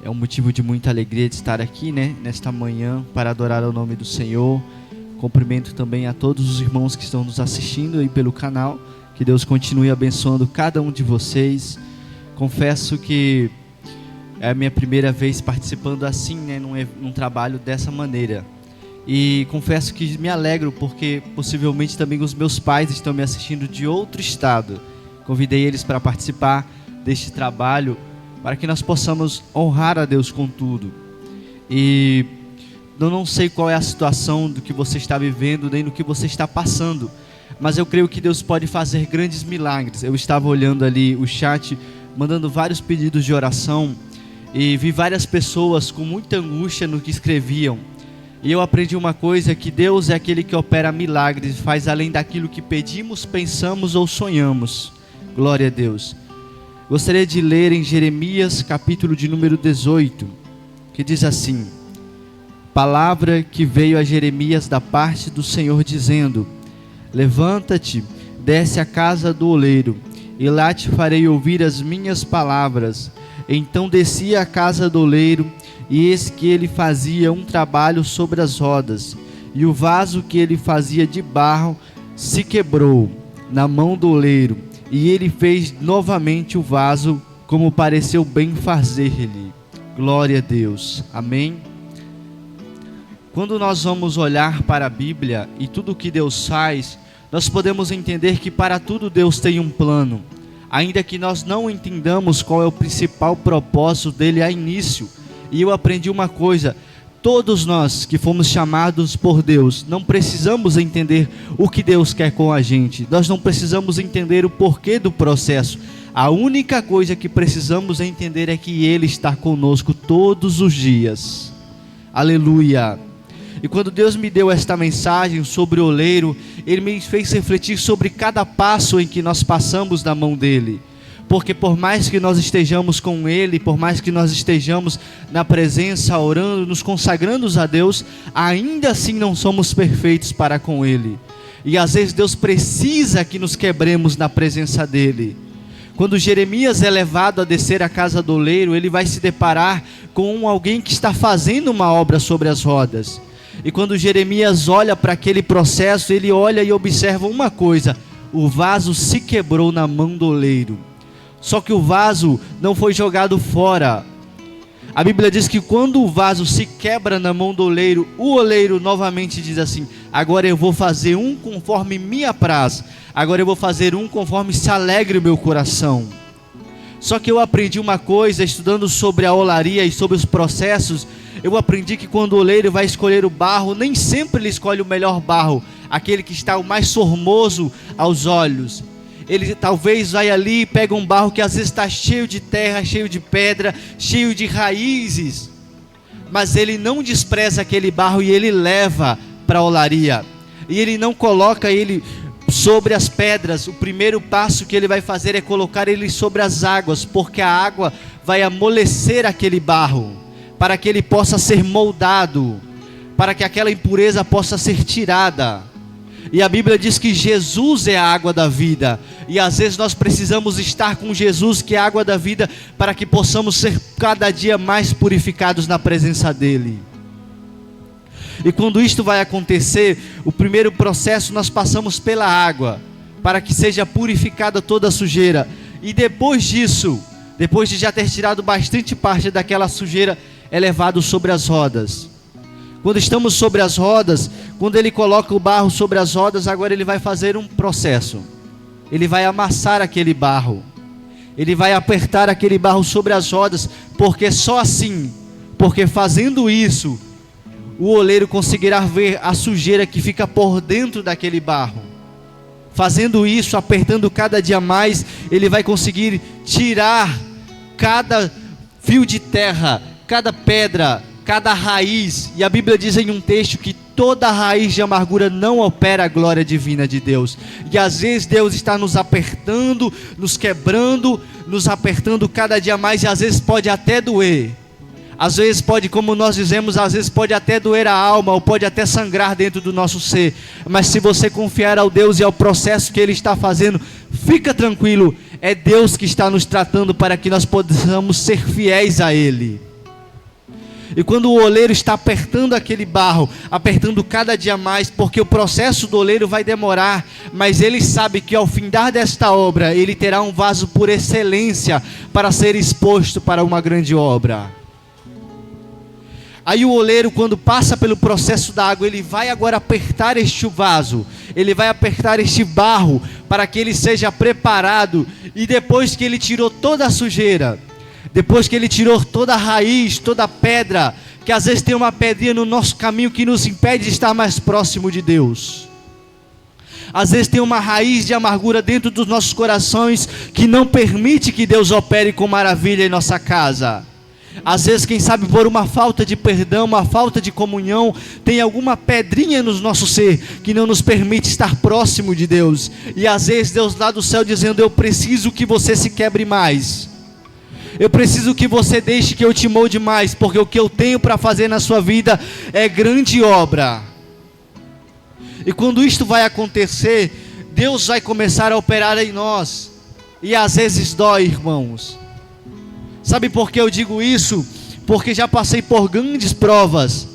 É um motivo de muita alegria de estar aqui, nesta manhã, para adorar o nome do Senhor. Cumprimento também a todos os irmãos que estão nos assistindo aí pelo canal. Que Deus continue abençoando cada um de vocês. Confesso que é a minha primeira vez participando assim, num trabalho dessa maneira. E confesso que me alegro porque possivelmente também os meus pais estão me assistindo de outro estado. Convidei eles para participar deste trabalho, para que nós possamos honrar a Deus com tudo. E eu não sei qual é a situação do que você está vivendo, nem do que você está passando, mas eu creio que Deus pode fazer grandes milagres. Eu estava olhando ali o chat, mandando vários pedidos de oração, e vi várias pessoas com muita angústia no que escreviam. E eu aprendi uma coisa, que Deus é aquele que opera milagres, faz além daquilo que pedimos, pensamos ou sonhamos. Glória a Deus. Gostaria de ler em Jeremias, capítulo de número 18, que diz assim: palavra que veio a Jeremias da parte do Senhor, dizendo: levanta-te, desce à casa do oleiro, e lá te farei ouvir as minhas palavras. Então desci à casa do oleiro, e eis que ele fazia um trabalho sobre as rodas, e o vaso que ele fazia de barro se quebrou na mão do oleiro, e ele fez novamente o vaso, como pareceu bem fazer-lhe. Glória a Deus. Amém. Quando nós vamos olhar para a Bíblia e tudo o que Deus faz, nós podemos entender que para tudo Deus tem um plano. Ainda que nós não entendamos qual é o principal propósito dele a início. E eu aprendi uma coisa: todos nós que fomos chamados por Deus, não precisamos entender o que Deus quer com a gente. Nós não precisamos entender o porquê do processo. A única coisa que precisamos entender é que Ele está conosco todos os dias. Aleluia! E quando Deus me deu esta mensagem sobre o oleiro, Ele me fez refletir sobre cada passo em que nós passamos na mão dEle. Porque por mais que nós estejamos com Ele, por mais que nós estejamos na presença, orando, nos consagrando a Deus, ainda assim não somos perfeitos para com Ele. E às vezes Deus precisa que nos quebremos na presença dEle. Quando Jeremias é levado a descer à casa do oleiro, ele vai se deparar com alguém que está fazendo uma obra sobre as rodas. E quando Jeremias olha para aquele processo, ele olha e observa uma coisa: o vaso se quebrou na mão do oleiro. Só que o vaso não foi jogado fora. A Bíblia diz que quando o vaso se quebra na mão do oleiro, o oleiro novamente diz assim: agora eu vou fazer um conforme me apraz. Agora eu vou fazer um conforme se alegre o meu coração. Só que eu aprendi uma coisa, estudando sobre a olaria e sobre os processos. Eu aprendi que quando o oleiro vai escolher o barro, nem sempre ele escolhe o melhor barro, aquele que está o mais formoso aos olhos. Ele talvez vai ali e pega um barro que às vezes está cheio de terra, cheio de pedra, cheio de raízes, mas ele não despreza aquele barro e ele leva para a olaria. E ele não coloca ele sobre as pedras. O primeiro passo que ele vai fazer é colocar ele sobre as águas, porque a água vai amolecer aquele barro, para que ele possa ser moldado, para que aquela impureza possa ser tirada. E a Bíblia diz que Jesus é a água da vida, e às vezes nós precisamos estar com Jesus, que é a água da vida, para que possamos ser cada dia mais purificados na presença dEle. E quando isto vai acontecer, o primeiro processo, nós passamos pela água, para que seja purificada toda a sujeira. E depois disso, depois de já ter tirado bastante parte daquela sujeira, é levado sobre as rodas. Quando estamos sobre as rodas, quando ele coloca o barro sobre as rodas, agora ele vai fazer um processo. Ele vai amassar aquele barro. Ele vai apertar aquele barro sobre as rodas, porque só assim, porque fazendo isso, o oleiro conseguirá ver a sujeira que fica por dentro daquele barro. Fazendo isso, apertando cada dia mais, ele vai conseguir tirar cada fio de terra, cada pedra, cada raiz. E a Bíblia diz em um texto que toda raiz de amargura não opera a glória divina de Deus. E às vezes Deus está nos apertando, nos quebrando, nos apertando cada dia mais, e às vezes pode até doer. Às vezes pode, como nós dizemos, às vezes pode até doer a alma, ou pode até sangrar dentro do nosso ser. Mas se você confiar ao Deus e ao processo que Ele está fazendo, fica tranquilo, é Deus que está nos tratando para que nós possamos ser fiéis a Ele. E quando o oleiro está apertando aquele barro, apertando cada dia mais, porque o processo do oleiro vai demorar, mas ele sabe que ao findar desta obra, ele terá um vaso por excelência para ser exposto para uma grande obra. Aí o oleiro, quando passa pelo processo da água, ele vai agora apertar este vaso, ele vai apertar este barro, para que ele seja preparado, e depois que ele tirou toda a sujeira, depois que ele tirou toda a raiz, toda a pedra, que às vezes tem uma pedrinha no nosso caminho que nos impede de estar mais próximo de Deus. Às vezes tem uma raiz de amargura dentro dos nossos corações, que não permite que Deus opere com maravilha em nossa casa. Às vezes, quem sabe, por uma falta de perdão, uma falta de comunhão, tem alguma pedrinha no nosso ser, que não nos permite estar próximo de Deus. E às vezes Deus lá do céu dizendo: eu preciso que você se quebre mais. Eu preciso que você deixe que eu te molde mais, porque o que eu tenho para fazer na sua vida é grande obra. E quando isto vai acontecer, Deus vai começar a operar em nós. E às vezes dói, irmãos. Sabe por que eu digo isso? Porque já passei por grandes provas.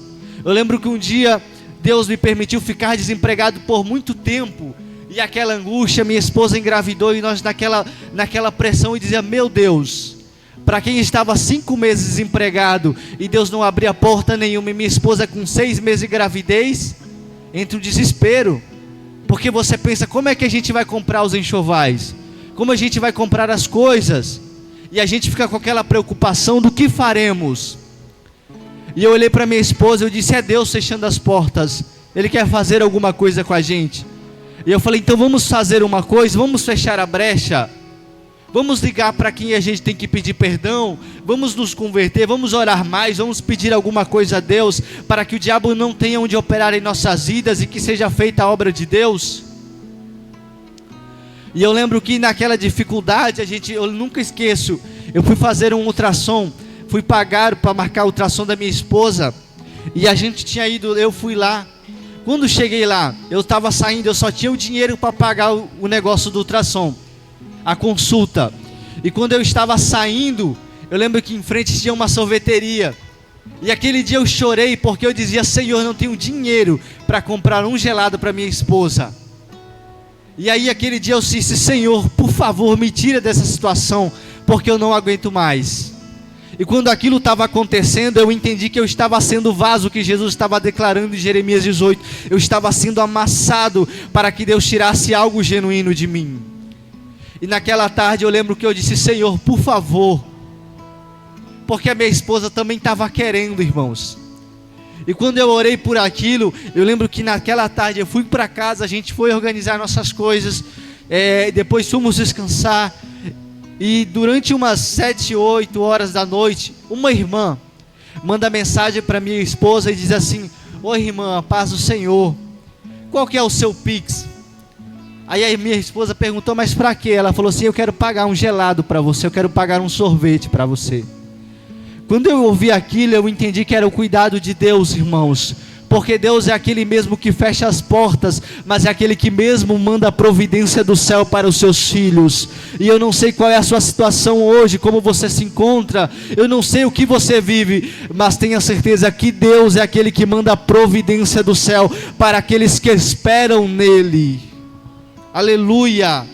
Eu lembro que um dia Deus me permitiu ficar desempregado por muito tempo. E aquela angústia, minha esposa engravidou e nós naquela pressão, e dizia: meu Deus, para quem estava 5 meses desempregado e Deus não abria porta nenhuma, e minha esposa com 6 meses de gravidez, entra o desespero, porque você pensa: como é que a gente vai comprar os enxovais? Como a gente vai comprar as coisas? E a gente fica com aquela preocupação do que faremos. E eu olhei para minha esposa e eu disse: é Deus fechando as portas, Ele quer fazer alguma coisa com a gente. E eu falei: então vamos fazer uma coisa, vamos fechar a brecha. Vamos ligar para quem a gente tem que pedir perdão, vamos nos converter, vamos orar mais, vamos pedir alguma coisa a Deus, para que o diabo não tenha onde operar em nossas vidas e que seja feita a obra de Deus. E eu lembro que naquela dificuldade, eu nunca esqueço, eu fui fazer um ultrassom, fui pagar para marcar o ultrassom da minha esposa, e a gente tinha ido, eu fui lá. Quando cheguei lá, eu estava saindo, eu só tinha o dinheiro para pagar o negócio do ultrassom, a consulta. E quando eu estava saindo, eu lembro que em frente tinha uma sorveteria, e aquele dia eu chorei, porque eu dizia: Senhor, não tenho dinheiro para comprar um gelado para minha esposa. E aí aquele dia eu disse: Senhor, por favor, me tira dessa situação, porque eu não aguento mais. E quando aquilo estava acontecendo, eu entendi que eu estava sendo o vaso que Jesus estava declarando em Jeremias 18. Eu estava sendo amassado para que Deus tirasse algo genuíno de mim. E naquela tarde eu lembro que eu disse: Senhor, por favor, porque a minha esposa também estava querendo, irmãos. E quando eu orei por aquilo, eu lembro que naquela tarde eu fui para casa, a gente foi organizar nossas coisas, depois fomos descansar, e durante umas 7, 8 horas da noite, uma irmã manda mensagem para minha esposa e diz assim: oi irmã, a paz do Senhor, qual que é o seu Pix? Aí a minha esposa perguntou: mas para quê? Ela falou assim: eu quero pagar um gelado para você, eu quero pagar um sorvete para você. Quando eu ouvi aquilo, eu entendi que era o cuidado de Deus, irmãos, porque Deus é aquele mesmo que fecha as portas, mas é aquele que mesmo manda a providência do céu para os seus filhos. E eu não sei qual é a sua situação hoje, como você se encontra, eu não sei o que você vive, mas tenha certeza que Deus é aquele que manda a providência do céu para aqueles que esperam nele. Aleluia!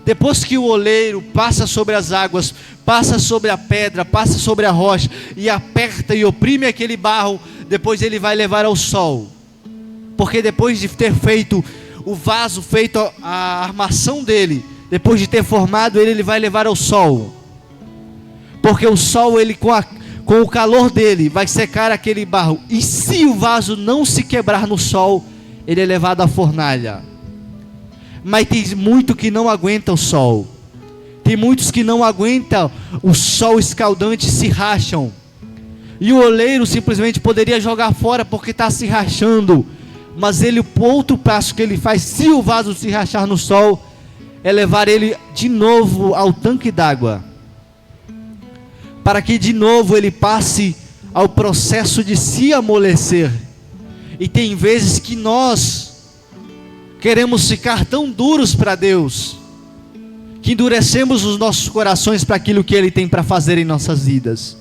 Depois que o oleiro passa sobre as águas, passa sobre a pedra, passa sobre a rocha, e aperta e oprime aquele barro, depois ele vai levar ao sol. Porque depois de ter feito o vaso, feito a armação dele, depois de ter formado ele, ele vai levar ao sol. Porque o sol, ele com o calor dele, vai secar aquele barro. E se o vaso não se quebrar no sol, ele é levado à fornalha. Mas tem muito que não aguenta o sol. Tem muitos que não aguentam o sol escaldante, se racham. E o oleiro simplesmente poderia jogar fora porque está se rachando. Mas ele, o outro passo que ele faz, se o vaso se rachar no sol, é levar ele de novo ao tanque d'água, para que de novo ele passe ao processo de se amolecer. E tem vezes que nós queremos ficar tão duros para Deus, que endurecemos os nossos corações para aquilo que Ele tem para fazer em nossas vidas.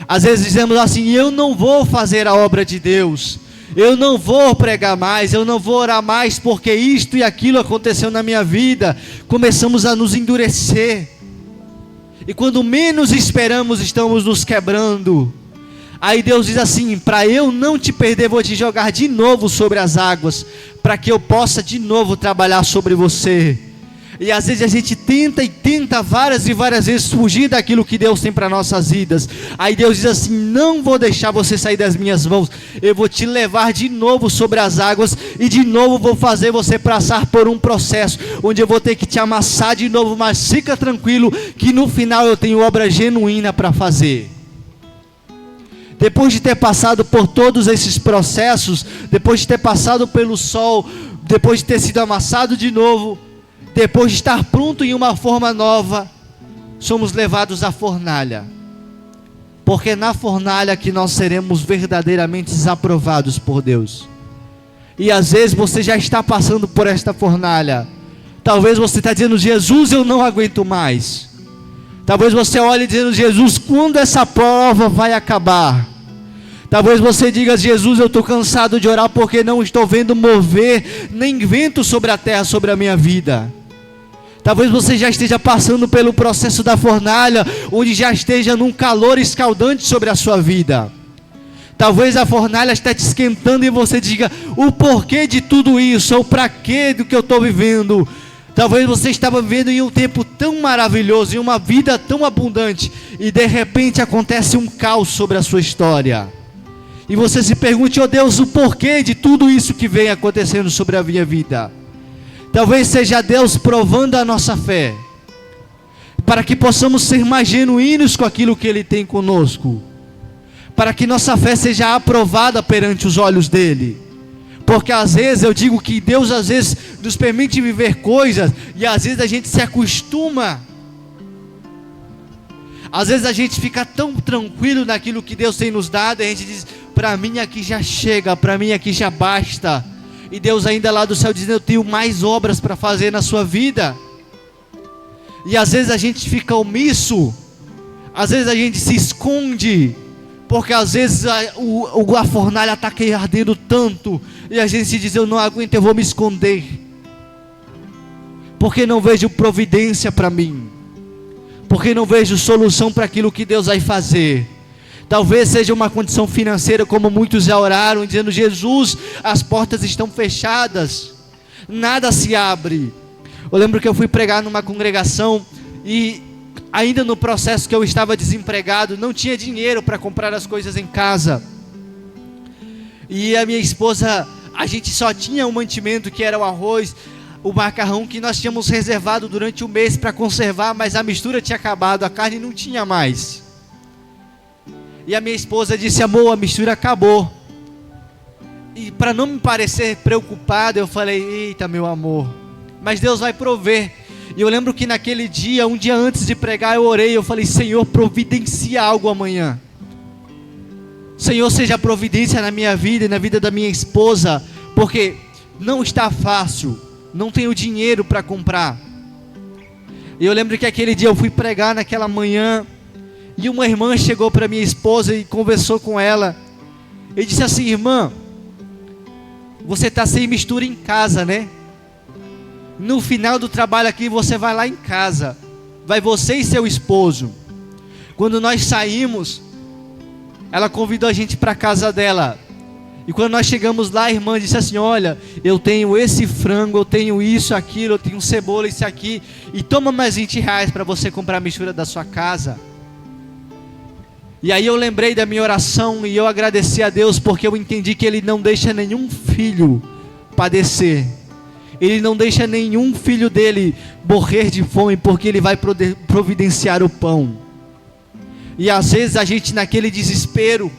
Às vezes dizemos assim: eu não vou fazer a obra de Deus, eu não vou pregar mais, eu não vou orar mais, porque isto e aquilo aconteceu na minha vida. Começamos a nos endurecer, e quando menos esperamos, estamos nos quebrando. Aí Deus diz assim: para eu não te perder, vou te jogar de novo sobre as águas, para que eu possa de novo trabalhar sobre você. E às vezes a gente tenta várias e várias vezes fugir daquilo que Deus tem para nossas vidas. Aí Deus diz assim: não vou deixar você sair das minhas mãos, eu vou te levar de novo sobre as águas, e de novo vou fazer você passar por um processo, onde eu vou ter que te amassar de novo, mas fica tranquilo, que no final eu tenho obra genuína para fazer. Depois de ter passado por todos esses processos, depois de ter passado pelo sol, depois de ter sido amassado de novo, depois de estar pronto em uma forma nova, somos levados à fornalha, porque na fornalha que nós seremos verdadeiramente aprovados por Deus. E às vezes você já está passando por esta fornalha. Talvez você está dizendo: Jesus, eu não aguento mais. Talvez você olhe dizendo: Jesus, quando essa prova vai acabar? Talvez você diga: Jesus, eu estou cansado de orar, porque não estou vendo mover nem vento sobre a terra, sobre a minha vida. Talvez você já esteja passando pelo processo da fornalha, onde já esteja num calor escaldante sobre a sua vida. Talvez a fornalha esteja te esquentando e você diga: o porquê de tudo isso, ou para quê do que eu estou vivendo? Talvez você estava vivendo em um tempo tão maravilhoso, em uma vida tão abundante, e de repente acontece um caos sobre a sua história. E você se pergunte: oh Deus, o porquê de tudo isso que vem acontecendo sobre a minha vida? Talvez seja Deus provando a nossa fé, para que possamos ser mais genuínos com aquilo que Ele tem conosco, para que nossa fé seja aprovada perante os olhos dEle. Porque às vezes eu digo que Deus às vezes nos permite viver coisas, e às vezes a gente se acostuma. Às vezes a gente fica tão tranquilo naquilo que Deus tem nos dado, e a gente diz: para mim aqui já chega, para mim aqui já basta. E Deus ainda lá do céu dizendo: eu tenho mais obras para fazer na sua vida. E às vezes a gente fica omisso, às vezes a gente se esconde, porque às vezes a fornalha está ardendo tanto, e a gente se diz: eu não aguento, eu vou me esconder, porque não vejo providência para mim, porque não vejo solução para aquilo que Deus vai fazer. Talvez seja uma condição financeira, como muitos já oraram, dizendo: Jesus, as portas estão fechadas, nada se abre. Eu lembro que eu fui pregar numa congregação, e ainda no processo que eu estava desempregado, não tinha dinheiro para comprar as coisas em casa. E a minha esposa, a gente só tinha um mantimento, que era o arroz, o macarrão, que nós tínhamos reservado durante o mês para conservar, mas a mistura tinha acabado, a carne não tinha mais. E a minha esposa disse: amor, a mistura acabou. E para não me parecer preocupado, eu falei: eita, meu amor, mas Deus vai prover. E eu lembro que naquele dia, um dia antes de pregar, eu orei, eu falei: Senhor, providencia algo amanhã. Senhor, seja providência na minha vida e na vida da minha esposa, porque não está fácil, não tenho dinheiro para comprar. E eu lembro que aquele dia eu fui pregar naquela manhã, e uma irmã chegou para minha esposa e conversou com ela, e disse assim: irmã, você está sem mistura em casa, né? No final do trabalho aqui, você vai lá em casa, vai você e seu esposo. Quando nós saímos, ela convidou a gente para a casa dela, e quando nós chegamos lá, a irmã disse assim: olha, eu tenho esse frango, eu tenho isso, aquilo, eu tenho cebola, isso aqui, e toma mais R$20 para você comprar a mistura da sua casa. E aí eu lembrei da minha oração, e eu agradeci a Deus, porque eu entendi que Ele não deixa nenhum filho padecer, Ele não deixa nenhum filho dele morrer de fome, porque Ele vai providenciar o pão. E às vezes a gente, naquele desespero,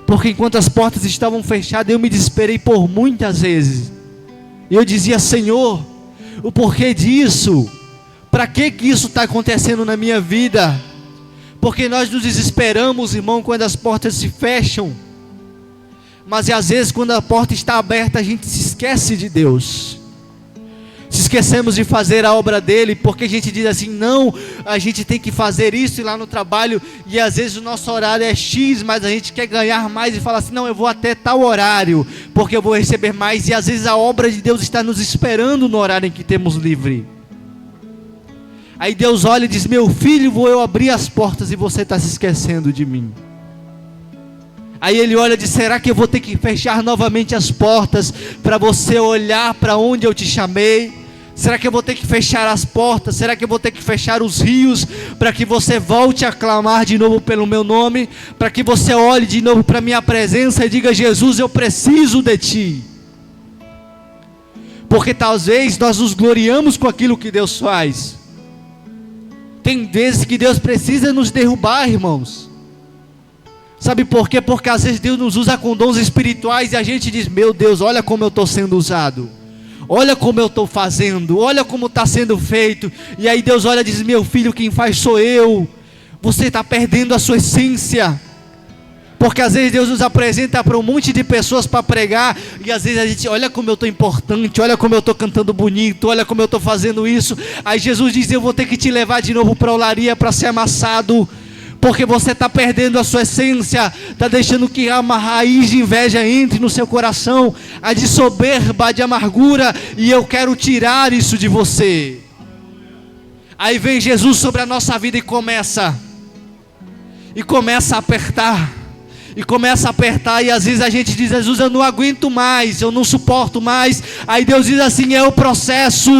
porque enquanto as portas estavam fechadas, eu me desesperei por muitas vezes, e eu dizia: Senhor, o porquê disso? Para que isso está acontecendo na minha vida? Porque nós nos desesperamos, irmão, quando as portas se fecham, mas às vezes quando a porta está aberta, a gente se esquece de Deus, se esquecemos de fazer a obra dele, porque a gente diz assim, não, a gente tem que fazer isso, ir lá no trabalho, e às vezes o nosso horário é X, mas a gente quer ganhar mais e fala assim, não, eu vou até tal horário, porque eu vou receber mais, e às vezes a obra de Deus está nos esperando no horário em que temos livre. Aí Deus olha e diz, meu filho, vou eu abrir as portas e você está se esquecendo de mim. Aí ele olha e diz, será que eu vou ter que fechar novamente as portas para você olhar para onde eu te chamei? Será que eu vou ter que fechar as portas? Será que eu vou ter que fechar os rios para que você volte a clamar de novo pelo meu nome? Para que você olhe de novo para a minha presença e diga, Jesus, eu preciso de ti. Porque talvez nós nos gloriamos com aquilo que Deus faz. Tem vezes que Deus precisa nos derrubar, irmãos. Sabe por quê? Porque às vezes Deus nos usa com dons espirituais e a gente diz, meu Deus, olha como eu estou sendo usado, olha como eu estou fazendo, olha como está sendo feito. E aí Deus olha e diz, meu filho, quem faz sou eu. Você está perdendo a sua essência. Porque às vezes Deus nos apresenta para um monte de pessoas para pregar, e às vezes a gente, olha como eu estou importante, olha como eu estou cantando bonito, olha como eu estou fazendo isso. Aí Jesus diz, eu vou ter que te levar de novo para a olaria para ser amassado. Porque você está perdendo a sua essência, está deixando que uma raiz de inveja entre no seu coração, a de soberba, de amargura, e eu quero tirar isso de você. Aí vem Jesus sobre a nossa vida e começa a apertar, e às vezes a gente diz, Jesus, eu não aguento mais, eu não suporto mais. Aí Deus diz assim, é o processo.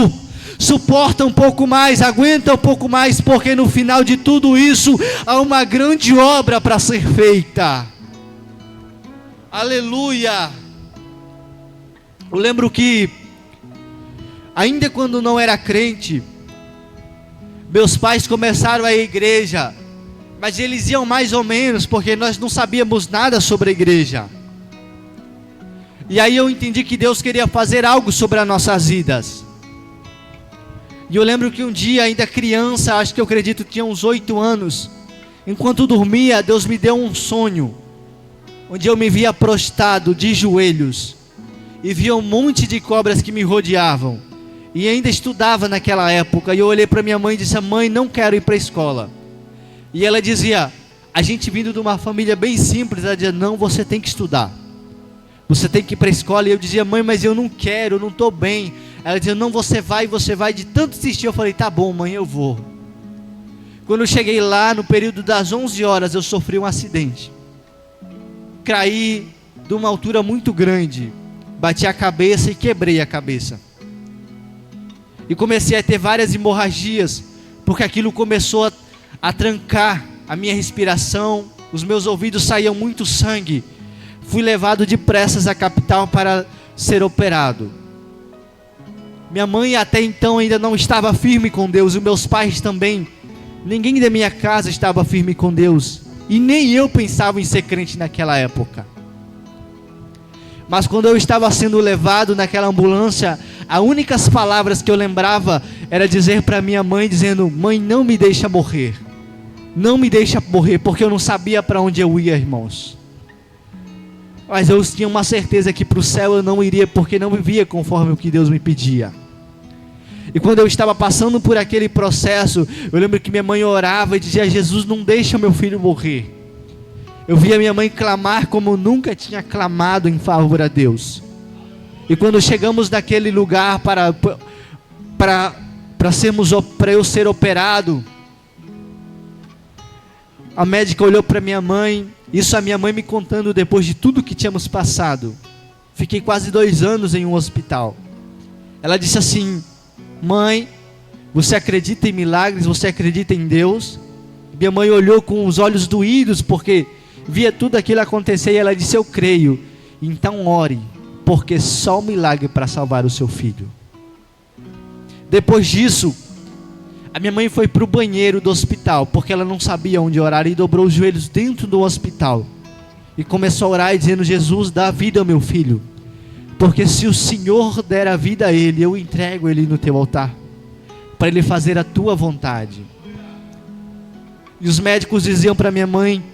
Suporta um pouco mais, aguenta um pouco mais, porque no final de tudo isso há uma grande obra para ser feita. Aleluia. Eu lembro que ainda quando não era crente, meus pais começaram a ir à igreja, mas eles iam mais ou menos, porque nós não sabíamos nada sobre a igreja. E aí eu entendi que Deus queria fazer algo sobre as nossas vidas. E eu lembro que um dia, ainda criança, acho que eu acredito que tinha uns 8 anos, enquanto dormia, Deus me deu um sonho, onde eu me via prostrado de joelhos, e via um monte de cobras que me rodeavam, e ainda estudava naquela época, e eu olhei para minha mãe e disse, mãe, não quero ir para a escola. E ela dizia, a gente vindo de uma família bem simples, ela dizia, não, você tem que estudar, você tem que ir para a escola. E eu dizia, mãe, mas eu não quero, eu não estou bem. Ela dizia, não, você vai, de tanto insistir. Eu falei, tá bom, mãe, eu vou. Quando eu cheguei lá, no período das 11 horas, eu sofri um acidente. Caí de uma altura muito grande, bati a cabeça e quebrei a cabeça. E comecei a ter várias hemorragias, porque aquilo começou a trancar a minha respiração, os meus ouvidos saíam muito sangue. Fui levado depressa à capital para ser operado. Minha mãe até então ainda não estava firme com Deus, e meus pais também. Ninguém da minha casa estava firme com Deus, e nem eu pensava em ser crente naquela época. Mas quando eu estava sendo levado naquela ambulância, as únicas palavras que eu lembrava era dizer para minha mãe, dizendo, mãe, não me deixa morrer. Não me deixa morrer, porque eu não sabia para onde eu ia, irmãos. Mas eu tinha uma certeza que para o céu eu não iria, porque não vivia conforme o que Deus me pedia. E quando eu estava passando por aquele processo, eu lembro que minha mãe orava e dizia, Jesus, não deixa meu filho morrer. Eu via minha mãe clamar como nunca tinha clamado em favor a Deus. E quando chegamos naquele lugar para eu ser operado, a médica olhou para minha mãe, isso a minha mãe me contando depois de tudo que tínhamos passado. Fiquei quase 2 anos em um hospital. Ela disse assim, mãe, você acredita em milagres, você acredita em Deus? Minha mãe olhou com os olhos doídos, porque via tudo aquilo acontecer, e ela disse, eu creio, então ore, porque só um milagre para salvar o seu filho. Depois disso, a minha mãe foi para o banheiro do hospital, porque ela não sabia onde orar, e dobrou os joelhos dentro do hospital, e começou a orar, dizendo, Jesus, dá vida ao meu filho, porque se o Senhor der a vida a ele, eu entrego ele no teu altar, para ele fazer a tua vontade. E os médicos diziam para minha mãe,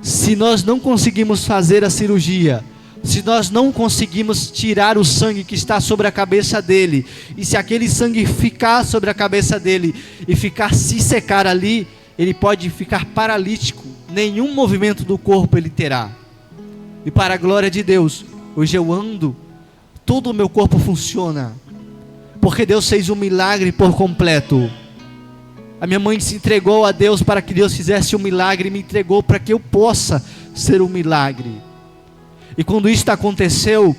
se nós não conseguimos fazer a cirurgia, se nós não conseguimos tirar o sangue que está sobre a cabeça dele, e se aquele sangue ficar sobre a cabeça dele e se secar ali, ele pode ficar paralítico, nenhum movimento do corpo ele terá. E para a glória de Deus, hoje eu ando, todo o meu corpo funciona, porque Deus fez um milagre por completo. A minha mãe se entregou a Deus para que Deus fizesse um milagre, e me entregou para que eu possa ser um milagre. E quando isso aconteceu,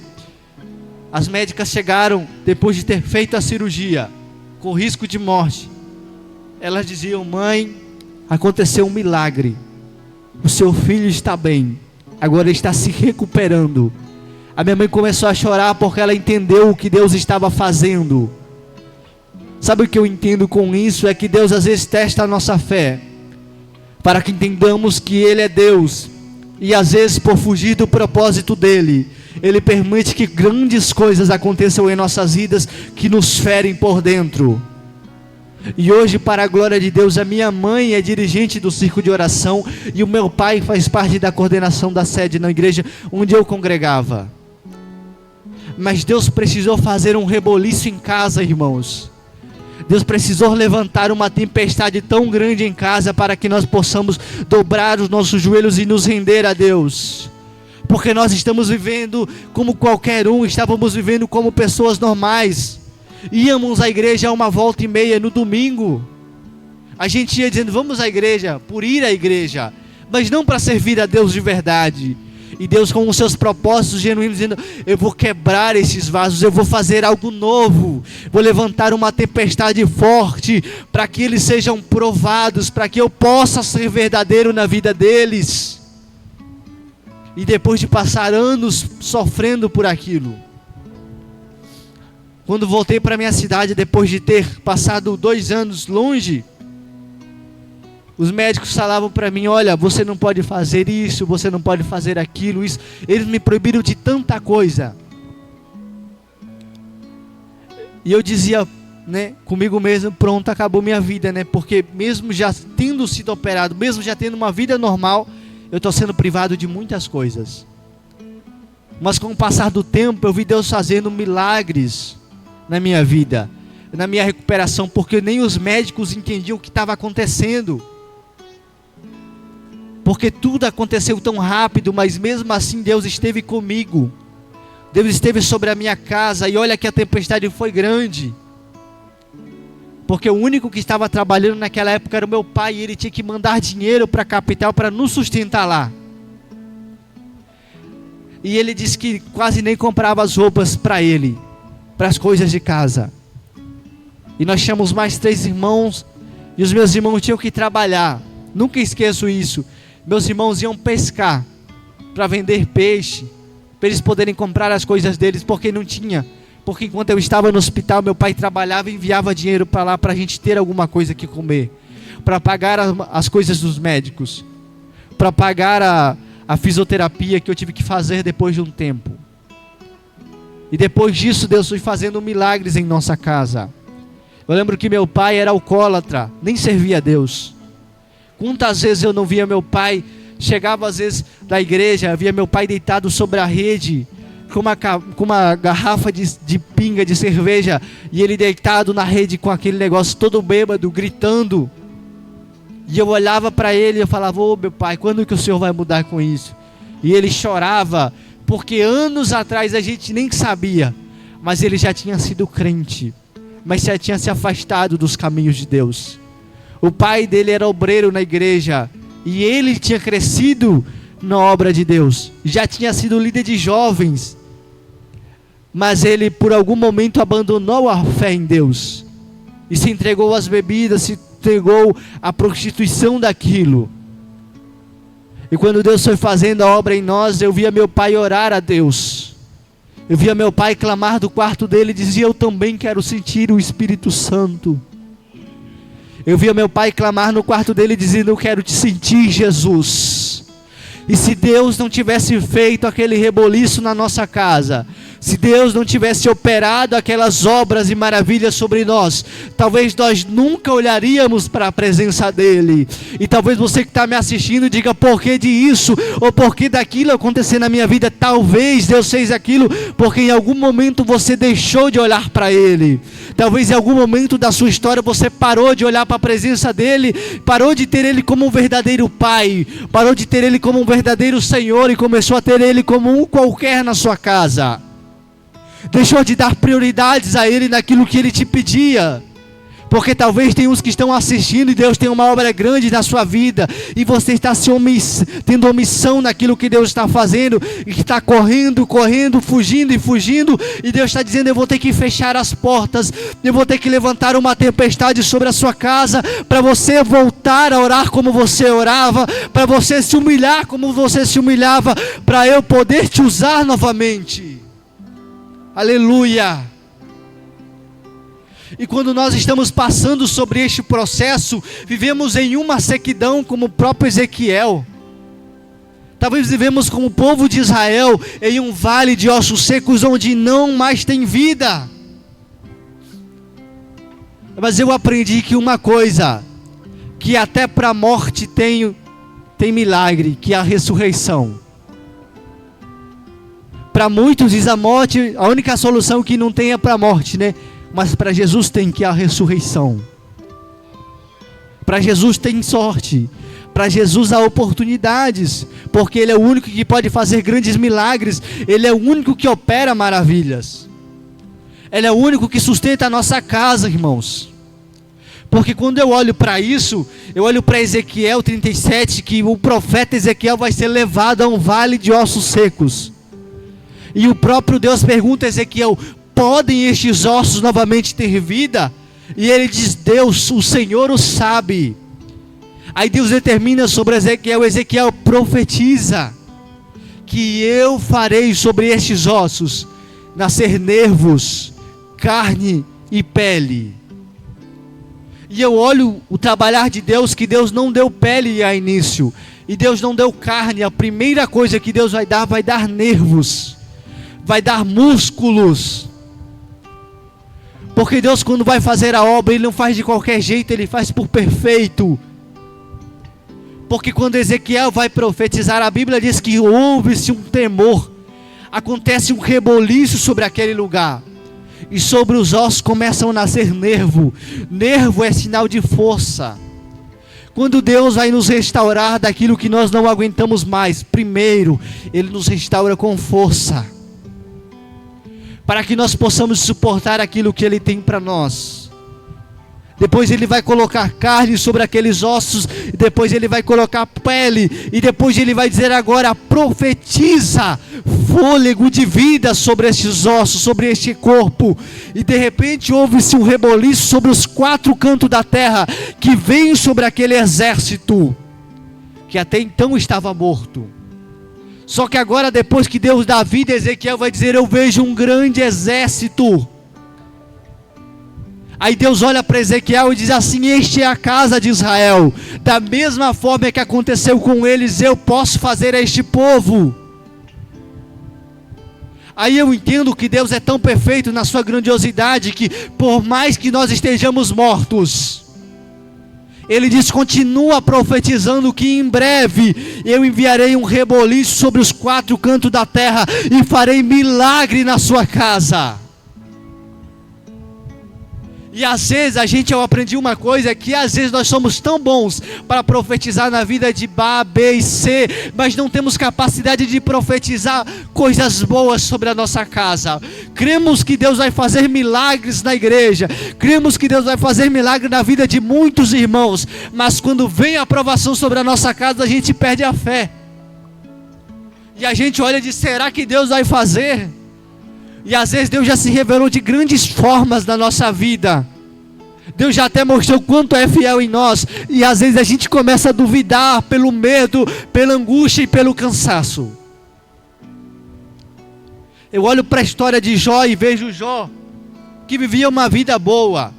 as médicas chegaram, depois de ter feito a cirurgia, com risco de morte. Elas diziam: mãe, aconteceu um milagre, o seu filho está bem, agora ele está se recuperando. A minha mãe começou a chorar porque ela entendeu o que Deus estava fazendo. Sabe o que eu entendo com isso? É que Deus às vezes testa a nossa fé, para que entendamos que Ele é Deus, e às vezes por fugir do propósito dEle, Ele permite que grandes coisas aconteçam em nossas vidas, que nos ferem por dentro. E hoje, para a glória de Deus, a minha mãe é dirigente do círculo de oração, e o meu pai faz parte da coordenação da sede na igreja onde eu congregava. Mas Deus precisou fazer um reboliço em casa, irmãos. Deus precisou levantar uma tempestade tão grande em casa, para que nós possamos dobrar os nossos joelhos e nos render a Deus. Porque nós estamos vivendo como qualquer um, estávamos vivendo como pessoas normais. Íamos à igreja uma volta e meia no domingo. A gente ia dizendo: vamos à igreja, por ir à igreja, mas não para servir a Deus de verdade. E Deus, com os seus propósitos genuínos, dizendo: eu vou quebrar esses vasos, eu vou fazer algo novo, vou levantar uma tempestade forte, para que eles sejam provados, para que eu possa ser verdadeiro na vida deles. E depois de passar anos sofrendo por aquilo, quando voltei para minha cidade, depois de ter passado 2 anos longe, os médicos falavam para mim: olha, você não pode fazer isso, você não pode fazer aquilo, isso. Eles me proibiram de tanta coisa. E eu dizia, né, comigo mesmo: pronto, acabou minha vida, né? Porque mesmo já tendo sido operado, mesmo já tendo uma vida normal, eu estou sendo privado de muitas coisas. Mas com o passar do tempo, eu vi Deus fazendo milagres na minha vida, na minha recuperação, porque nem os médicos entendiam o que estava acontecendo. Porque tudo aconteceu tão rápido, mas mesmo assim Deus esteve comigo. Deus esteve sobre a minha casa, e olha que a tempestade foi grande. Porque o único que estava trabalhando naquela época era o meu pai, e ele tinha que mandar dinheiro para a capital para nos sustentar lá. E ele disse que quase nem comprava as roupas para ele, para as coisas de casa. E nós tínhamos mais 3 irmãos, e os meus irmãos tinham que trabalhar. Nunca esqueço isso. Meus irmãos iam pescar para vender peixe, para eles poderem comprar as coisas deles, porque não tinha. Porque enquanto eu estava no hospital, meu pai trabalhava e enviava dinheiro para lá, para a gente ter alguma coisa que comer, para pagar as coisas dos médicos, para pagar a fisioterapia que eu tive que fazer depois de um tempo. E depois disso, Deus foi fazendo milagres em nossa casa. Eu lembro que meu pai era alcoólatra, nem servia a Deus. Quantas vezes eu não via meu pai, chegava às vezes da igreja, via meu pai deitado sobre a rede, com uma garrafa de pinga, de cerveja, e ele deitado na rede com aquele negócio todo bêbado, gritando. E eu olhava para ele e eu falava: ô meu pai, quando que o senhor vai mudar com isso? E ele chorava, porque anos atrás a gente nem sabia, mas ele já tinha sido crente, mas já tinha se afastado dos caminhos de Deus. O pai dele era obreiro na igreja, e ele tinha crescido na obra de Deus, já tinha sido líder de jovens, mas ele por algum momento abandonou a fé em Deus, e se entregou às bebidas, se entregou à prostituição daquilo. E quando Deus foi fazendo a obra em nós, eu via meu pai orar a Deus, eu via meu pai clamar do quarto dele, e dizia: eu também quero sentir o Espírito Santo. Eu via meu pai clamar no quarto dele, dizendo: eu quero te sentir, Jesus. E se Deus não tivesse feito aquele reboliço na nossa casa, Se Deus não tivesse operado aquelas obras e maravilhas sobre nós, talvez nós nunca olharíamos para a presença dEle. E talvez você que está me assistindo diga, por que disso? Ou por que daquilo acontecer na minha vida? Talvez Deus fez aquilo porque em algum momento você deixou de olhar para Ele. Talvez em algum momento da sua história você parou de olhar para a presença dEle, parou de ter Ele como um verdadeiro Pai, parou de ter Ele como um verdadeiro Senhor e começou a ter Ele como um qualquer na sua casa. Deixou de dar prioridades a Ele naquilo que Ele te pedia. Porque talvez tem uns que estão assistindo e Deus tem uma obra grande na sua vida e você está tendo omissão naquilo que Deus está fazendo e que está correndo, fugindo e Deus está dizendo, eu vou ter que fechar as portas, eu vou ter que levantar uma tempestade sobre a sua casa para você voltar a orar como você orava, para você se humilhar como você se humilhava, para eu poder te usar novamente. Aleluia! E quando nós estamos passando sobre este processo, vivemos em uma sequidão como o próprio Ezequiel. Talvez vivemos como o povo de Israel em um vale de ossos secos onde não mais tem vida. Mas eu aprendi que uma coisa, que até para a morte tem milagre, que é a ressurreição. Para muitos diz a morte, a única solução que não tem é para a morte, né? Mas para Jesus tem, que é a ressurreição. Para Jesus tem sorte. Para Jesus há oportunidades. Porque Ele é o único que pode fazer grandes milagres. Ele é o único que opera maravilhas. Ele é o único que sustenta a nossa casa, irmãos. Porque quando eu olho para isso, eu olho para Ezequiel 37, que o profeta Ezequiel vai ser levado a um vale de ossos secos. E o próprio Deus pergunta a Ezequiel, podem estes ossos novamente ter vida? E ele diz, Deus, o Senhor o sabe. Aí Deus determina sobre Ezequiel profetiza, que eu farei sobre estes ossos, nascer nervos, carne e pele. E eu olho o trabalhar de Deus, que Deus não deu pele a início, e Deus não deu carne. A primeira coisa que Deus vai dar nervos, vai dar músculos. Porque Deus, quando vai fazer a obra, Ele não faz de qualquer jeito, Ele faz por perfeito. Porque quando Ezequiel vai profetizar, a Bíblia diz que houve-se um temor, acontece um reboliço sobre aquele lugar, e sobre os ossos começam a nascer nervo. Nervo é sinal de força. Quando Deus vai nos restaurar daquilo que nós não aguentamos mais, primeiro, Ele nos restaura com força, para que nós possamos suportar aquilo que Ele tem para nós. Depois Ele vai colocar carne sobre aqueles ossos, e depois Ele vai colocar pele, e depois Ele vai dizer agora, profetiza fôlego de vida sobre estes ossos, sobre este corpo. E de repente houve-se um reboliço sobre os 4 cantos da terra, que vem sobre aquele exército, que até então estava morto. Só que agora, depois que Deus dá vida, Ezequiel vai dizer, eu vejo um grande exército. Aí Deus olha para Ezequiel e diz assim, este é a casa de Israel. Da mesma forma que aconteceu com eles, eu posso fazer a este povo. Aí eu entendo que Deus é tão perfeito na sua grandiosidade, que por mais que nós estejamos mortos, Ele diz, continua profetizando que em breve eu enviarei um reboliço sobre os 4 cantos da terra e farei milagre na sua casa. E às vezes eu aprendi uma coisa, que às vezes nós somos tão bons para profetizar na vida de A, B e C, mas não temos capacidade de profetizar coisas boas sobre a nossa casa. Cremos que Deus vai fazer milagres na igreja, cremos que Deus vai fazer milagre na vida de muitos irmãos, mas quando vem a aprovação sobre a nossa casa, a gente perde a fé. E a gente olha e diz, será que Deus vai fazer? E às vezes Deus já se revelou de grandes formas na nossa vida. Deus já até mostrou quanto é fiel em nós. E às vezes a gente começa a duvidar pelo medo, pela angústia e pelo cansaço. Eu olho para a história de Jó e vejo Jó, que vivia uma vida boa,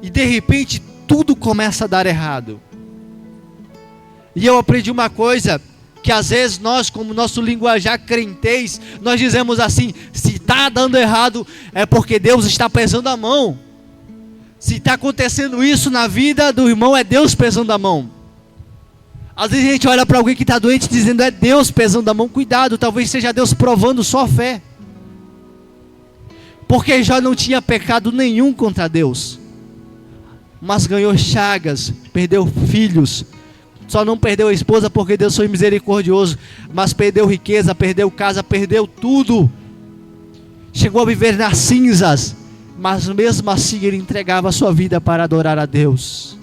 e de repente tudo começa a dar errado. E eu aprendi uma coisa, que às vezes nós, como nosso linguajar crentez, nós dizemos assim: se está dando errado é porque Deus está pesando a mão. Se está acontecendo isso na vida do irmão, é Deus pesando a mão. Às vezes a gente olha para alguém que está doente dizendo: é Deus pesando a mão. Cuidado, talvez seja Deus provando sua fé. Porque Jó não tinha pecado nenhum contra Deus, mas ganhou chagas, perdeu filhos. Só não perdeu a esposa porque Deus foi misericordioso, mas perdeu riqueza, perdeu casa, perdeu tudo. Chegou a viver nas cinzas, mas mesmo assim ele entregava a sua vida para adorar a Deus.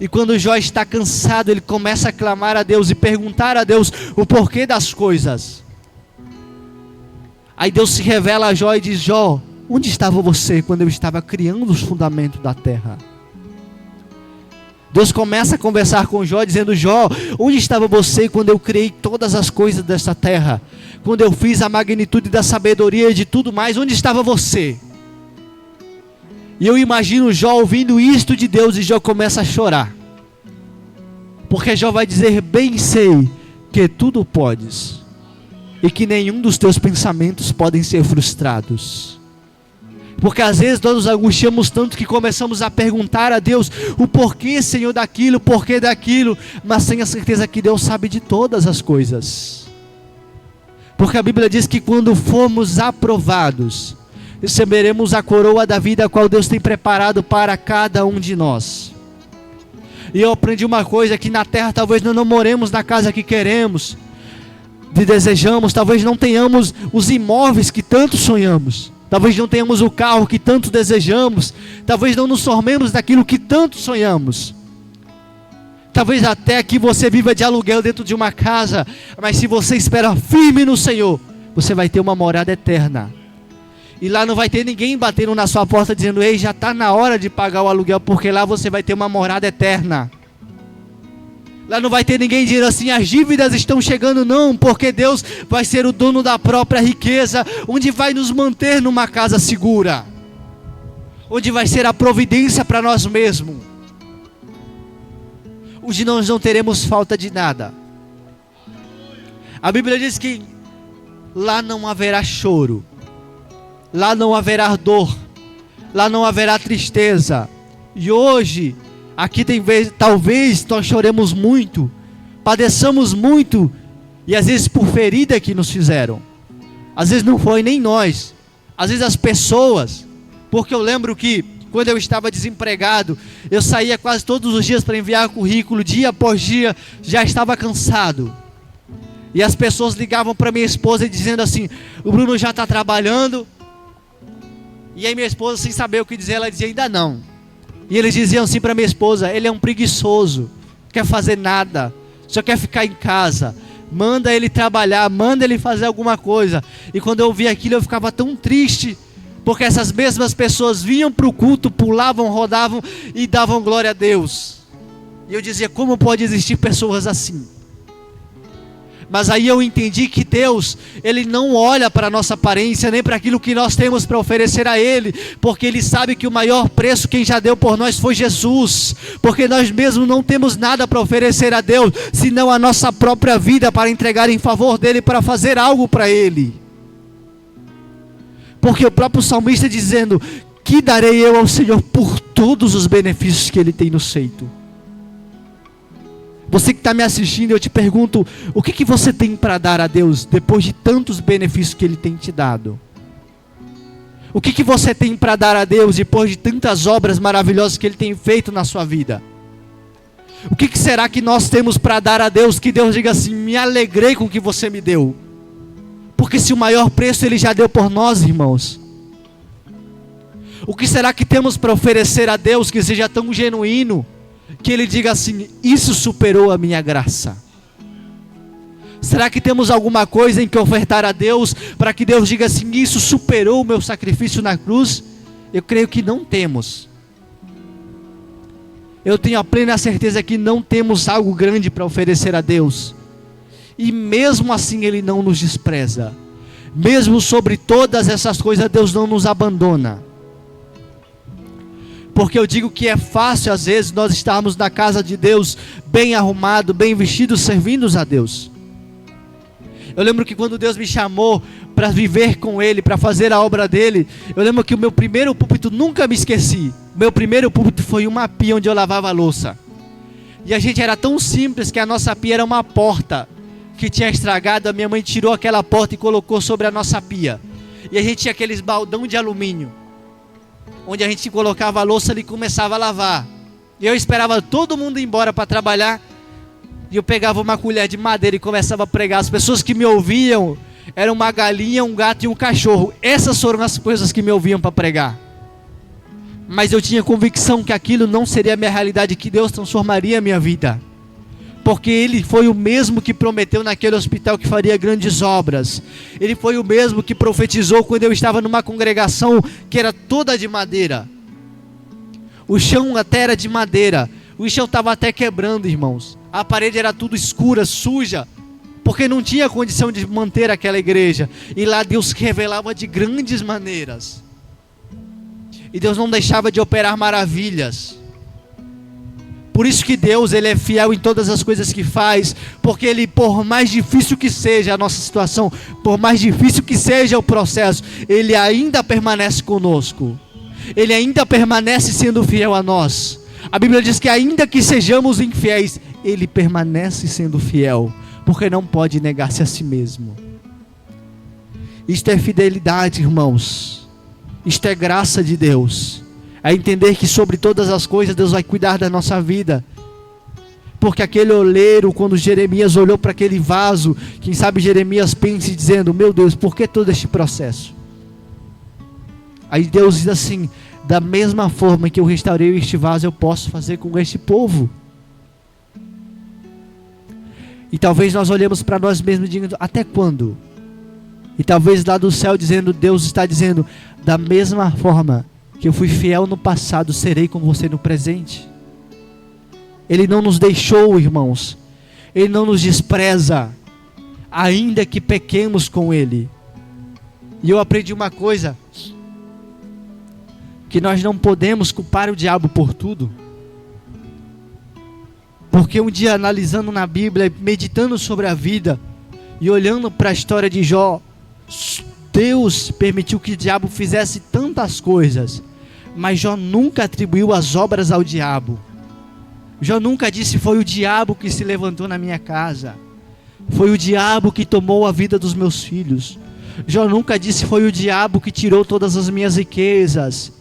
E quando Jó está cansado, ele começa a clamar a Deus e perguntar a Deus o porquê das coisas. Aí Deus se revela a Jó e diz: Jó, onde estava você quando eu estava criando os fundamentos da terra? Deus começa a conversar com Jó dizendo: Jó, onde estava você quando eu criei todas as coisas dessa terra? Quando eu fiz a magnitude da sabedoria e de tudo mais, onde estava você? E eu imagino Jó ouvindo isto de Deus, e Jó começa a chorar. Porque Jó vai dizer: bem sei que tudo podes, e que nenhum dos teus pensamentos podem ser frustrados. Porque às vezes nós nos angustiamos tanto que começamos a perguntar a Deus o porquê, Senhor, daquilo, o porquê daquilo, mas sem a certeza que Deus sabe de todas as coisas. Porque a Bíblia diz que quando formos aprovados, receberemos a coroa da vida, a qual Deus tem preparado para cada um de nós. E eu aprendi uma coisa: que na terra talvez nós não moremos na casa que queremos, que desejamos, talvez não tenhamos os imóveis que tanto sonhamos, talvez não tenhamos o carro que tanto desejamos, talvez não nos formemos daquilo que tanto sonhamos, talvez até que você viva de aluguel dentro de uma casa, mas se você espera firme no Senhor, você vai ter uma morada eterna. E lá não vai ter ninguém batendo na sua porta dizendo: ei, já está na hora de pagar o aluguel, porque lá você vai ter uma morada eterna. Lá não vai ter ninguém dizendo assim: as dívidas estão chegando. Não, porque Deus vai ser o dono da própria riqueza, onde vai nos manter numa casa segura, onde vai ser a providência para nós mesmos, onde nós não teremos falta de nada. A Bíblia diz que lá não haverá choro, lá não haverá dor, lá não haverá tristeza. E hoje aqui tem vezes, talvez nós choremos muito, padeçamos muito, e às vezes por ferida que nos fizeram. Às vezes não foi nem nós, às vezes as pessoas. Porque eu lembro que quando eu estava desempregado, eu saía quase todos os dias para enviar currículo, dia após dia, já estava cansado. E as pessoas ligavam para minha esposa dizendo assim: o Bruno já está trabalhando. E aí minha esposa, sem saber o que dizer, ela dizia: ainda não. E eles diziam assim para minha esposa: ele é um preguiçoso, não quer fazer nada, só quer ficar em casa. Manda ele trabalhar, manda ele fazer alguma coisa. E quando eu ouvia aquilo, eu ficava tão triste, porque essas mesmas pessoas vinham para o culto, pulavam, rodavam e davam glória a Deus. E eu dizia: como pode existir pessoas assim? Mas aí eu entendi que Deus, Ele não olha para a nossa aparência, nem para aquilo que nós temos para oferecer a Ele, porque Ele sabe que o maior preço quem já deu por nós foi Jesus, porque nós mesmos não temos nada para oferecer a Deus, senão a nossa própria vida para entregar em favor dEle, para fazer algo para Ele. Porque o próprio salmista dizendo: que darei eu ao Senhor por todos os benefícios que Ele tem nos feito. Você que está me assistindo, eu te pergunto: o que você tem para dar a Deus depois de tantos benefícios que Ele tem te dado? O que você tem para dar a Deus depois de tantas obras maravilhosas que Ele tem feito na sua vida? O que será que nós temos para dar a Deus, que Deus diga assim: me alegrei com o que você me deu? Porque se o maior preço Ele já deu por nós, irmãos, o que será que temos para oferecer a Deus que seja tão genuíno, que Ele diga assim: isso superou a minha graça? Será que temos alguma coisa em que ofertar a Deus, para que Deus diga assim: isso superou o meu sacrifício na cruz? Eu creio que não temos. Eu tenho a plena certeza que não temos algo grande para oferecer a Deus. E mesmo assim Ele não nos despreza. Mesmo sobre todas essas coisas, Deus não nos abandona. Porque eu digo que é fácil às vezes nós estarmos na casa de Deus, bem arrumado, bem vestido, servindo a Deus. Eu lembro que quando Deus me chamou para viver com Ele, para fazer a obra dEle, eu lembro que o meu primeiro púlpito, nunca me esqueci, meu primeiro púlpito foi uma pia onde eu lavava a louça. E a gente era tão simples que a nossa pia era uma porta que tinha estragado. A minha mãe tirou aquela porta e colocou sobre a nossa pia. E a gente tinha aqueles baldão de alumínio, onde a gente colocava a louça ali e começava a lavar. E eu esperava todo mundo ir embora para trabalhar, e eu pegava uma colher de madeira e começava a pregar. As pessoas que me ouviam eram uma galinha, um gato e um cachorro. Essas foram as coisas que me ouviam para pregar. Mas eu tinha convicção que aquilo não seria a minha realidade, que Deus transformaria a minha vida. Porque Ele foi o mesmo que prometeu naquele hospital que faria grandes obras. Ele foi o mesmo que profetizou quando eu estava numa congregação que era toda de madeira. O chão até era de madeira. O chão estava até quebrando, irmãos. A parede era tudo escura, suja, porque não tinha condição de manter aquela igreja. E lá Deus revelava de grandes maneiras. E Deus não deixava de operar maravilhas. Por isso que Deus, Ele é fiel em todas as coisas que faz. Porque Ele, por mais difícil que seja a nossa situação, por mais difícil que seja o processo, Ele ainda permanece conosco. Ele ainda permanece sendo fiel a nós. A Bíblia diz que ainda que sejamos infiéis, Ele permanece sendo fiel, porque não pode negar-se a si mesmo. Isto é fidelidade, irmãos. Isto é graça de Deus. É entender que sobre todas as coisas Deus vai cuidar da nossa vida. Porque aquele oleiro, quando Jeremias olhou para aquele vaso, quem sabe Jeremias pense dizendo: meu Deus, por que todo este processo? Aí Deus diz assim: da mesma forma que eu restaurei este vaso, eu posso fazer com este povo. E talvez nós olhemos para nós mesmos e digamos: até quando? E talvez lá do céu dizendo, Deus está dizendo: da mesma forma que eu fui fiel no passado, serei com você no presente. Ele não nos deixou, irmãos. Ele não nos despreza, ainda que pequemos com Ele. E eu aprendi uma coisa, que nós não podemos culpar o diabo por tudo. Porque um dia, analisando na Bíblia, meditando sobre a vida e olhando para a história de Jó, Deus permitiu que o diabo fizesse tantas coisas, mas Jó nunca atribuiu as obras ao diabo. Jó nunca disse: foi o diabo que se levantou na minha casa, foi o diabo que tomou a vida dos meus filhos. Jó nunca disse: foi o diabo que tirou todas as minhas riquezas.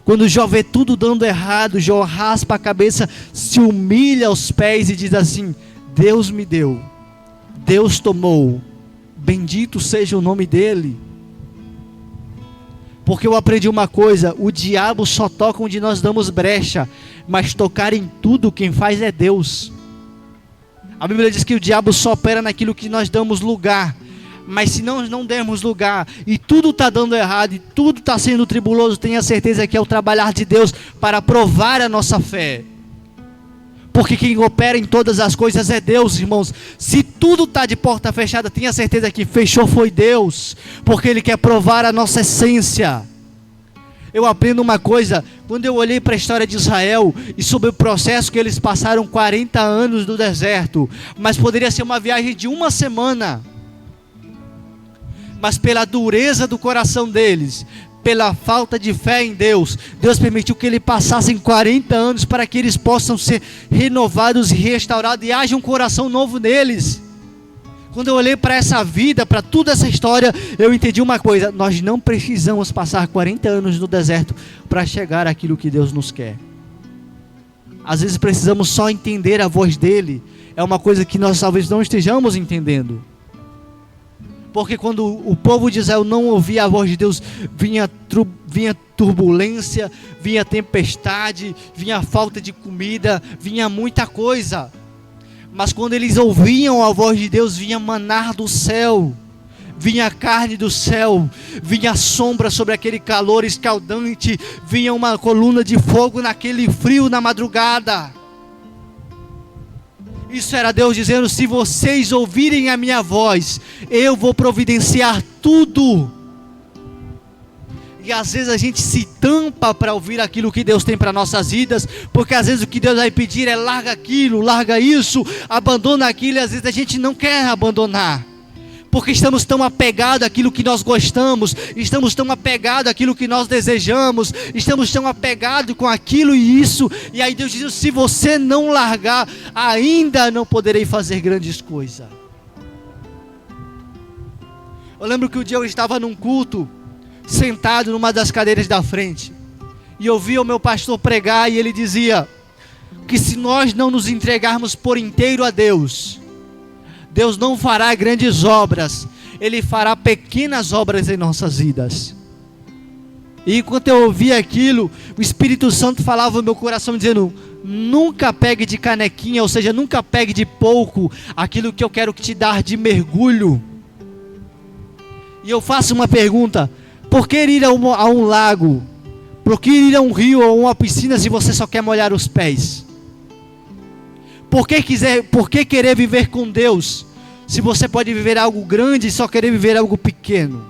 Quando Jó vê tudo dando errado, Jó raspa a cabeça, se humilha aos pés e diz assim: Deus me deu, Deus tomou, bendito seja o nome dEle. Porque eu aprendi uma coisa: o diabo só toca onde nós damos brecha, mas tocar em tudo quem faz é Deus. A Bíblia diz que o diabo só opera naquilo que nós damos lugar. Mas se nós não dermos lugar, e tudo está dando errado, e tudo está sendo tribuloso, tenha certeza que é o trabalhar de Deus para provar a nossa fé. Porque quem opera em todas as coisas é Deus, irmãos. Se tudo está de porta fechada, tenha certeza que fechou foi Deus, porque Ele quer provar a nossa essência. Eu aprendo uma coisa, quando eu olhei para a história de Israel, e sobre o processo que eles passaram 40 anos no deserto, mas poderia ser uma viagem de uma semana, mas pela dureza do coração deles, pela falta de fé em Deus, Deus permitiu que eles passassem 40 anos para que eles possam ser renovados e restaurados e haja um coração novo neles. Quando eu olhei para essa vida, para toda essa história, eu entendi uma coisa: nós não precisamos passar 40 anos no deserto para chegar àquilo que Deus nos quer. Às vezes precisamos só entender a voz dEle. É uma coisa que nós talvez não estejamos entendendo. Porque quando o povo de Israel não ouvia a voz de Deus, vinha turbulência, vinha tempestade, vinha falta de comida, vinha muita coisa. Mas quando eles ouviam a voz de Deus, vinha maná do céu, vinha carne do céu, vinha sombra sobre aquele calor escaldante, vinha uma coluna de fogo naquele frio na madrugada. Isso era Deus dizendo: se vocês ouvirem a minha voz, eu vou providenciar tudo. E às vezes a gente se tampa para ouvir aquilo que Deus tem para nossas vidas, porque às vezes o que Deus vai pedir é larga aquilo, larga isso, abandona aquilo, e às vezes a gente não quer abandonar, porque estamos tão apegados àquilo que nós gostamos, estamos tão apegados àquilo que nós desejamos, estamos tão apegados com aquilo e isso, e aí Deus diz: se você não largar, ainda não poderei fazer grandes coisas. Eu lembro que um dia eu estava num culto, sentado numa das cadeiras da frente, e ouvi o meu pastor pregar, e ele dizia que se nós não nos entregarmos por inteiro a Deus, Deus não fará grandes obras, Ele fará pequenas obras em nossas vidas. E enquanto eu ouvia aquilo, o Espírito Santo falava no meu coração dizendo: nunca pegue de canequinha, ou seja, nunca pegue de pouco aquilo que eu quero te dar de mergulho. E eu faço uma pergunta: por que ir a um lago? Por que ir a um rio ou uma piscina se você só quer molhar os pés? Por que querer viver com Deus se você pode viver algo grande e só querer viver algo pequeno?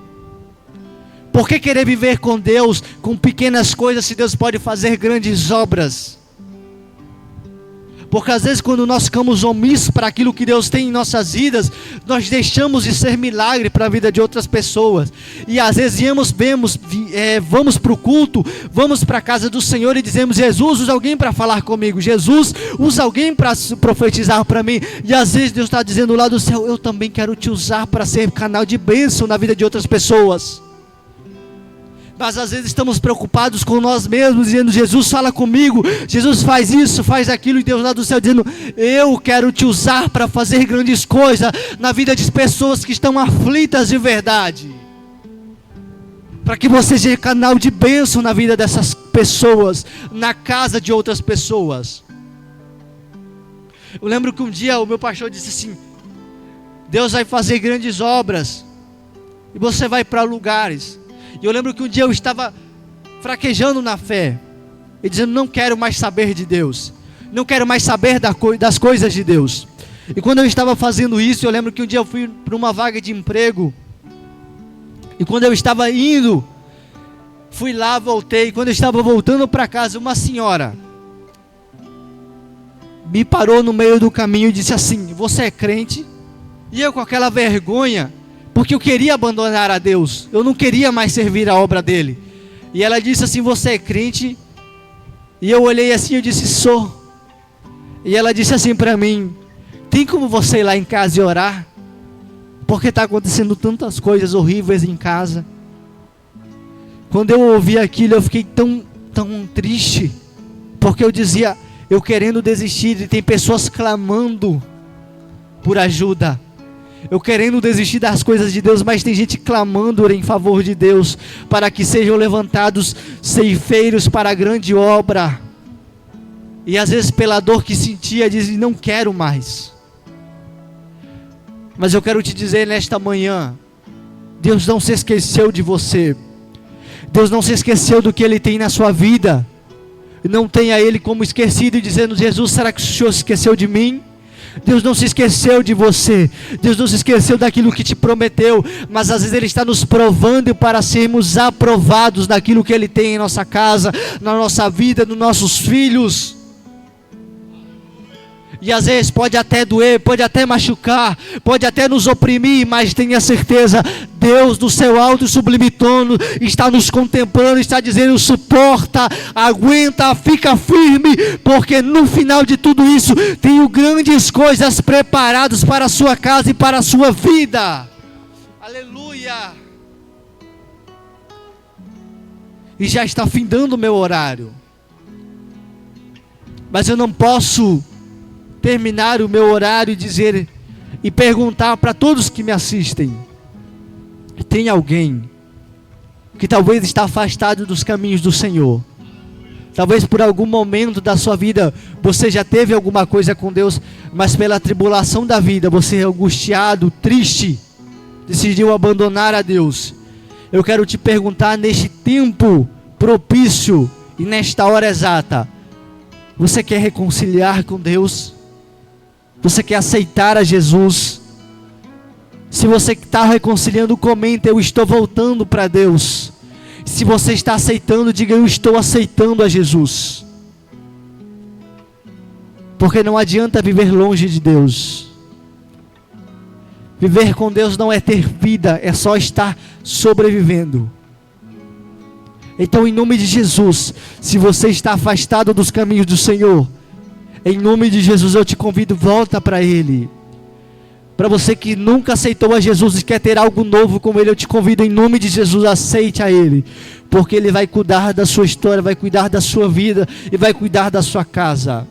Por que querer viver com Deus com pequenas coisas se Deus pode fazer grandes obras? Porque às vezes quando nós ficamos omissos para aquilo que Deus tem em nossas vidas, nós deixamos de ser milagre para a vida de outras pessoas. E às vezes vamos para o culto, vamos para a casa do Senhor e dizemos: Jesus, usa alguém para falar comigo, Jesus, usa alguém para profetizar para mim. E às vezes Deus está dizendo lá do céu: eu também quero te usar para ser canal de bênção na vida de outras pessoas. Mas às vezes estamos preocupados com nós mesmos, dizendo: Jesus, fala comigo, Jesus, faz isso, faz aquilo. E Deus lá do céu dizendo: eu quero te usar para fazer grandes coisas na vida de pessoas que estão aflitas de verdade, para que você seja canal de bênção na vida dessas pessoas, na casa de outras pessoas. Eu lembro que um dia o meu pastor disse assim: Deus vai fazer grandes obras e você vai para lugares. E eu lembro que um dia eu estava fraquejando na fé e dizendo: não quero mais saber de Deus, não quero mais saber das coisas de Deus. E quando eu estava fazendo isso, eu lembro que um dia eu fui para uma vaga de emprego, e quando eu estava indo, fui lá, voltei, e quando eu estava voltando para casa, uma senhora me parou no meio do caminho e disse assim: você é crente? E eu, com aquela vergonha, porque eu queria abandonar a Deus, eu não queria mais servir a obra dele. E ela disse assim: você é crente? E eu olhei assim, eu disse: sou. E ela disse assim para mim: tem como você ir lá em casa e orar? Porque está acontecendo tantas coisas horríveis em casa. Quando eu ouvi aquilo, eu fiquei tão triste, porque eu dizia: eu querendo desistir, e tem pessoas clamando por ajuda. Eu querendo desistir das coisas de Deus, mas tem gente clamando em favor de Deus, para que sejam levantados ceifeiros para a grande obra. E às vezes pela dor que sentia, diz: não quero mais. Mas eu quero te dizer nesta manhã: Deus não se esqueceu de você. Deus não se esqueceu do que Ele tem na sua vida. Não tenha Ele como esquecido e dizendo: Jesus, será que o Senhor se esqueceu de mim? Deus não se esqueceu de você. Deus não se esqueceu daquilo que te prometeu. Mas às vezes Ele está nos provando para sermos aprovados naquilo que Ele tem em nossa casa, na nossa vida, nos nossos filhos. E às vezes pode até doer, pode até machucar, pode até nos oprimir, mas tenha certeza, Deus do seu alto e sublime trono está nos contemplando, está dizendo: suporta, aguenta, fica firme, porque no final de tudo isso, tenho grandes coisas preparadas para a sua casa e para a sua vida. Aleluia! E já está findando o meu horário, mas eu não posso terminar o meu horário e perguntar para todos que me assistem: tem alguém que talvez está afastado dos caminhos do Senhor? Talvez por algum momento da sua vida você já teve alguma coisa com Deus, mas pela tribulação da vida você é angustiado, triste, decidiu abandonar a Deus. Eu quero te perguntar neste tempo propício e nesta hora exata: você quer reconciliar com Deus? Você quer aceitar a Jesus? Se você está reconciliando, comenta: eu estou voltando para Deus. Se você está aceitando, diga: eu estou aceitando a Jesus. Porque não adianta viver longe de Deus. Viver com Deus não é ter vida, é só estar sobrevivendo. Então, em nome de Jesus, se você está afastado dos caminhos do Senhor, em nome de Jesus eu te convido, volta para Ele. Para você que nunca aceitou a Jesus e quer ter algo novo com Ele, eu te convido, em nome de Jesus, aceite a Ele. Porque Ele vai cuidar da sua história, vai cuidar da sua vida e vai cuidar da sua casa.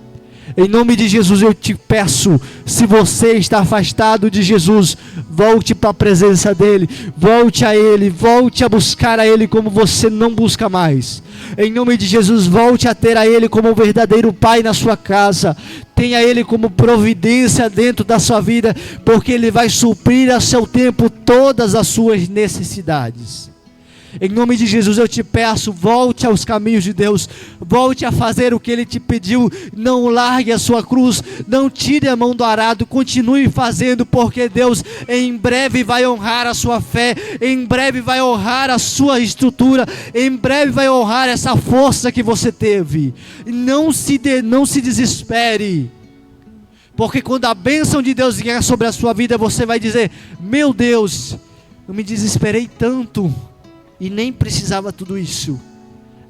Em nome de Jesus eu te peço, se você está afastado de Jesus, volte para a presença dEle, volte a Ele, volte a buscar a Ele como você não busca mais. Em nome de Jesus, volte a ter a Ele como o verdadeiro Pai na sua casa. Tenha Ele como providência dentro da sua vida, porque Ele vai suprir a seu tempo todas as suas necessidades. Em nome de Jesus eu te peço, volte aos caminhos de Deus, volte a fazer o que Ele te pediu, não largue a sua cruz, não tire a mão do arado, continue fazendo, porque Deus em breve vai honrar a sua fé, em breve vai honrar a sua estrutura, em breve vai honrar essa força que você teve. Não se desespere, porque quando a bênção de Deus vier sobre a sua vida, você vai dizer: meu Deus, eu me desesperei tanto, e nem precisava tudo isso.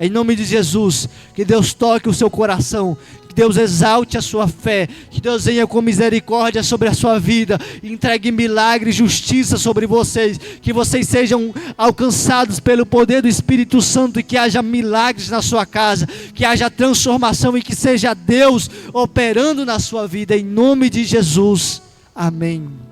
Em nome de Jesus, que Deus toque o seu coração, que Deus exalte a sua fé, que Deus venha com misericórdia sobre a sua vida, entregue milagre e justiça sobre vocês, que vocês sejam alcançados pelo poder do Espírito Santo, e que haja milagres na sua casa, que haja transformação e que seja Deus operando na sua vida, em nome de Jesus, amém.